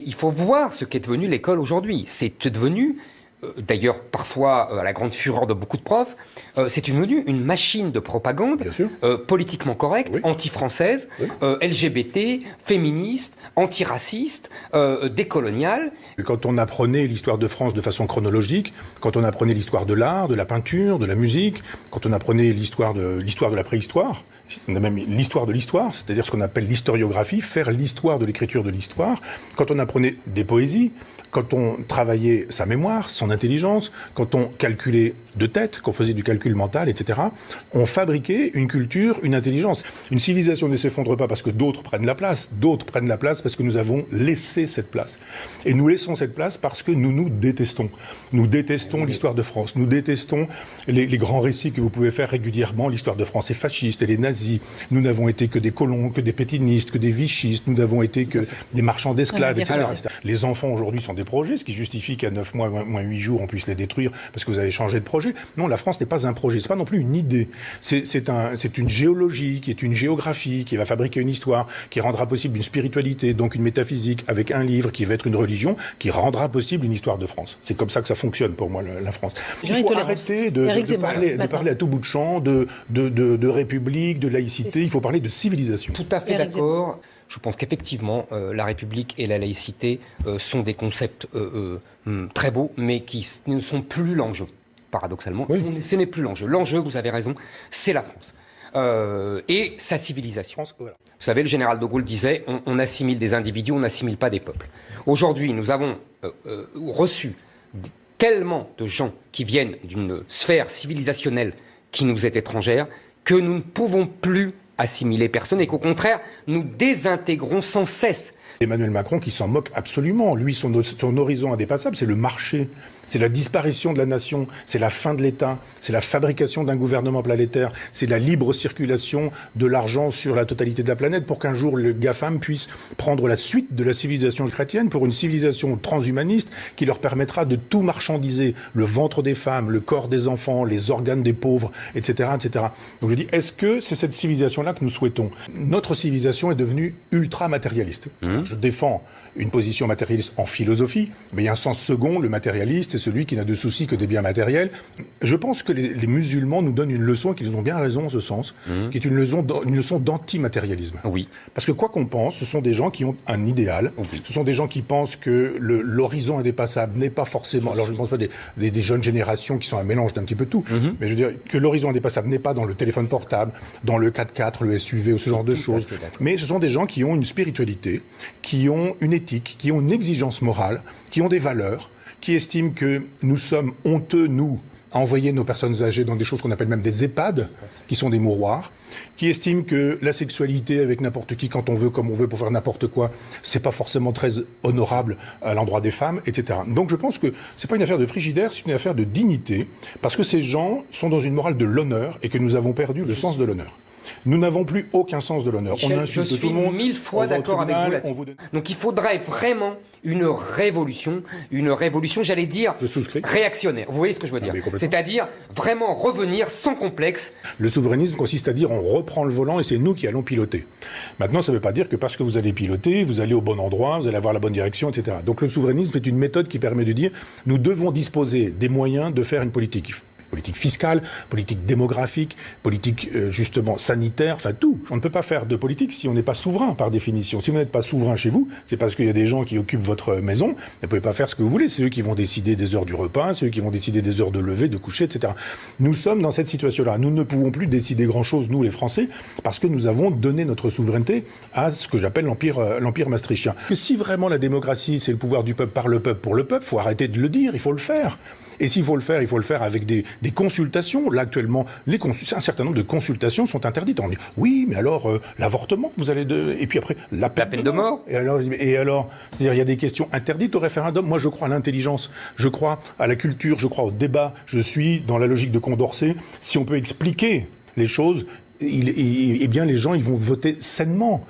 Il faut voir ce qu'est devenu l'école aujourd'hui. C'est devenu, d'ailleurs parfois à la grande fureur de beaucoup de profs, c'est devenu une machine de propagande politiquement correcte, anti-française, LGBT, féministe, antiraciste, décoloniale. Quand on apprenait l'histoire de France de façon chronologique, quand on apprenait l'histoire de l'art, de la peinture, de la musique, quand on apprenait l'histoire de la préhistoire, on a même l'histoire de l'histoire, c'est-à-dire ce qu'on appelle l'historiographie, faire l'histoire de l'écriture de l'histoire, quand on apprenait des poésies, quand on travaillait sa mémoire, son intelligence, quand on calculait de tête, qu'on faisait du calcul mental, etc., on fabriquait une culture, une intelligence. Une civilisation ne s'effondre pas parce que d'autres prennent la place parce que nous avons laissé cette place. Et nous laissons cette place parce que nous nous détestons. Nous détestons l'histoire de France, nous détestons les grands récits que vous pouvez faire régulièrement. L'histoire de France est fasciste, elle est nazie. Nous n'avons été que des colons, que des pétinistes, que des vichistes, nous n'avons été que des marchands d'esclaves, etc. Les enfants aujourd'hui sont des projets, ce qui justifie qu'à 9 mois, moins 8 jours, on puisse les détruire parce que vous avez changé de projet. Non, la France n'est pas un projet, c'est pas non plus une idée. C'est une géologie, qui est une géographie, qui va fabriquer une histoire, qui rendra possible une spiritualité, donc une métaphysique, avec un livre qui va être une religion, qui rendra possible une histoire de France. C'est comme ça que ça fonctionne pour moi, la France. Il faut arrêter de parler à tout bout de champ de république, de laïcité, il faut parler de civilisation. Tout à fait d'accord. Je pense qu'effectivement, la République et la laïcité sont des concepts très beaux, mais qui ne sont plus l'enjeu, paradoxalement. Ce n'est plus l'enjeu. L'enjeu, vous avez raison, c'est la France. Et sa civilisation. Vous savez, le général de Gaulle disait, on assimile des individus, on n'assimile pas des peuples. Aujourd'hui, nous avons reçu tellement de gens qui viennent d'une sphère civilisationnelle qui nous est étrangère, que nous ne pouvons plus assimiler personne et qu'au contraire, nous désintégrons sans cesse. Emmanuel Macron qui s'en moque absolument. Lui, son horizon indépassable, c'est le marché. C'est la disparition de la nation, c'est la fin de l'État, c'est la fabrication d'un gouvernement planétaire, c'est la libre circulation de l'argent sur la totalité de la planète pour qu'un jour le GAFAM puisse prendre la suite de la civilisation chrétienne pour une civilisation transhumaniste qui leur permettra de tout marchandiser, le ventre des femmes, le corps des enfants, les organes des pauvres, etc. etc. Donc je dis, est-ce que c'est cette civilisation-là que nous souhaitons ? Notre civilisation est devenue ultra-matérialiste. Je défends une position matérialiste en philosophie, mais il y a un sens second, le matérialiste, c'est celui qui n'a de soucis que des biens matériels. Je pense que les musulmans nous donnent une leçon, qu'ils ont bien raison en ce sens, qui est une leçon d'antimatérialisme. Oui. Parce que quoi qu'on pense, ce sont des gens qui ont un idéal, ce sont des gens qui pensent que l'horizon indépassable n'est pas forcément... Alors je ne pense pas des jeunes générations qui sont un mélange d'un petit peu tout, mais je veux dire que l'horizon indépassable n'est pas dans le téléphone portable, dans le 4x4, le SUV ou ce genre de choses, mais ce sont des gens qui ont une spiritualité, qui ont une éthique, qui ont une exigence morale, qui ont des valeurs, qui estiment que nous sommes honteux, nous, à envoyer nos personnes âgées dans des choses qu'on appelle même des EHPAD, qui sont des mouroirs, qui estiment que la sexualité avec n'importe qui, quand on veut, comme on veut, pour faire n'importe quoi, c'est pas forcément très honorable à l'endroit des femmes, etc. Donc je pense que c'est pas une affaire de frigidaire, c'est une affaire de dignité, parce que ces gens sont dans une morale de l'honneur et que nous avons perdu le sens de l'honneur. Nous n'avons plus aucun sens de l'honneur. On insulte tout le monde. Je suis 1000 fois d'accord avec vous là-dessus. Donc il faudrait vraiment une révolution, j'allais dire, réactionnaire. Vous voyez ce que je veux dire ? C'est-à-dire vraiment revenir sans complexe. Le souverainisme consiste à dire on reprend le volant et c'est nous qui allons piloter. Maintenant, ça ne veut pas dire que parce que vous allez piloter, vous allez au bon endroit, vous allez avoir la bonne direction, etc. Donc le souverainisme est une méthode qui permet de dire nous devons disposer des moyens de faire une politique fiscale, politique démographique, politique justement sanitaire, enfin tout. On ne peut pas faire de politique si on n'est pas souverain par définition. Si vous n'êtes pas souverain chez vous, c'est parce qu'il y a des gens qui occupent votre maison, vous ne pouvez pas faire ce que vous voulez. C'est eux qui vont décider des heures du repas, c'est eux qui vont décider des heures de lever, de coucher, etc. Nous sommes dans cette situation-là. Nous ne pouvons plus décider grand-chose, nous les Français, parce que nous avons donné notre souveraineté à ce que j'appelle l'empire maastrichtien. Si vraiment la démocratie, c'est le pouvoir du peuple par le peuple pour le peuple, il faut arrêter de le dire, il faut le faire. Et s'il faut le faire, il faut le faire avec des consultations. Là, actuellement, un certain nombre de consultations sont interdites. On dit, oui, mais alors, l'avortement, vous allez... Et puis après, la peine de mort. Et alors, c'est-à-dire, il y a des questions interdites au référendum. Moi, je crois à l'intelligence, je crois à la culture, je crois au débat. Je suis dans la logique de Condorcet. Si on peut expliquer les choses, eh bien, les gens, ils vont voter sainement.